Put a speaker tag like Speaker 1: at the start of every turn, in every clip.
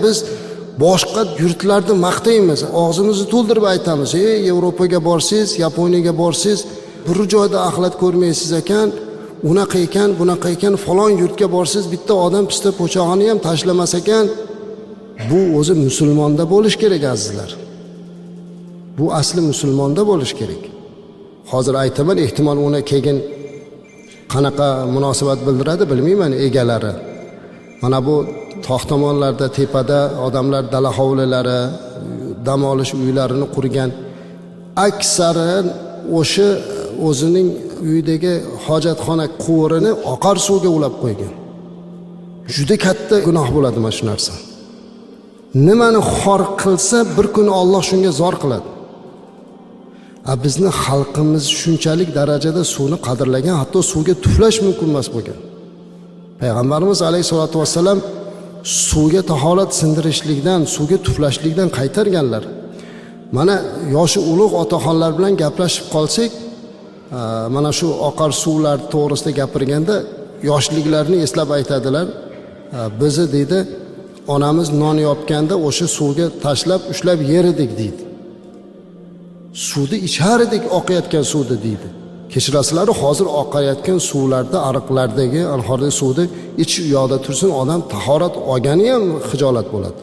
Speaker 1: Biz boshqa yurtlarni maqtaymiz, og'zimizni to'ldirib aytamiz, Yevropaga borsiz, Yaponiyaga borsiz, bir joyda axlat ko'rmaysiz ekan, unaqa ekan, bunaqa ekan, falon yurtga borsiz, bitta odam pista po'chog'ini ham tashlamas ekan. Bu o'zi musulmonda bo'lish kerak azizlar. Bu asli musulmonda bo'lish kerak. Hozir aytaman, ehtimol uni keyin qanaqa munosabat bildiradi bilmayman egalari. Mana bu tog' tomonlarda tepada odamlar dala hovlilari, dam olish uylarini qurgan, aksari o'sha o'zining uyidagi hojatxona quvurini oqar suvga ulab qo'ygan. Juda katta gunoh bo'ladi mana shu narsa. Nimani xor qilsa bir kun Alloh shunga zor qiladi. Bizni xalqimiz shunchalik darajada suvni qadrlagan, hatto suvga tuflash mumkin emas bo'lgan. Payg'ambarimiz alayhisolatu vassalam suvga tahorat sindirishlikdan, suvga tuflashlikdan qaytarganlar. Mana yoshi ulug' otaxonlar bilan gaplashib qolsak, mana shu oqar suvlar to'g'risida gapirganda yoshliklarini eslab aytadilar. Bizni deydi, onamiz non yopganda o'sha suvga tashlab ushlab yer edik deydi. Suvni ichar edik, oqayotgan suvni deydi. Kechirasizlar, hozir oqayotgan suvlarda, ariqlardagi, anhordagi suvni ichish u yoqda tursin, odam tahorat olgani ham xijolat bo'ladi.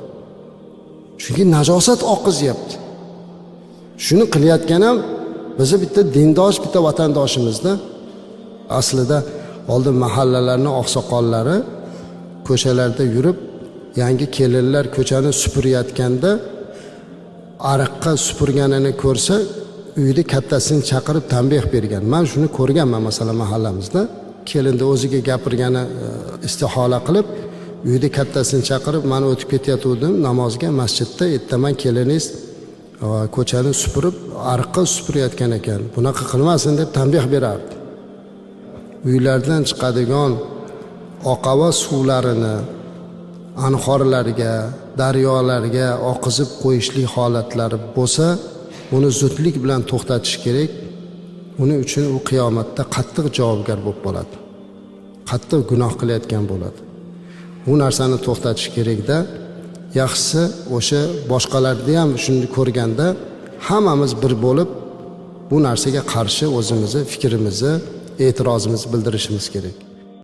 Speaker 1: Chunki najosat oqizyapti. Shuni qilayotgan ham bizni bitta dindosh, bitta vatandoshimizda. Aslida oldin mahallalarning oqsoqollari ko'chalarda yurib, yangi kelinlar ko'chani supurayotganda ariqqa supurganini ko'rsa, uyda kattasini chaqirib tanbeh bergan. Men shuni ko'rganman masalan mahallamizda. Kelinda o'ziga gapirgani istihola qilib, uyda kattasini chaqirib, men o'tib ketayotgandim namozga masjidda, ertaman keliningiz ko'chani supurib, ariqqa supurayotgan ekan. Bunaqa qilmasin deb tanbeh berardi. Uylardan chiqadigan oqava suvlarini anhorlarga, daryolarga oqizib qo'yishlik holatlari bo'lsa, uni zudlik bilan to'xtatish kerak. Uning uchun u qiyomatda qattiq javobgar bo'lib qoladi. Qattiq gunoh qilayotgan bo'ladi. Bu narsani to'xtatish kerak-da. Yaxshisi o'sha boshqalarni ham shuni ko'rganda hammamiz bir bo'lib bu narsaga qarshi o'zimizni fikrimizni, e'tirozimizni bildirishimiz kerak.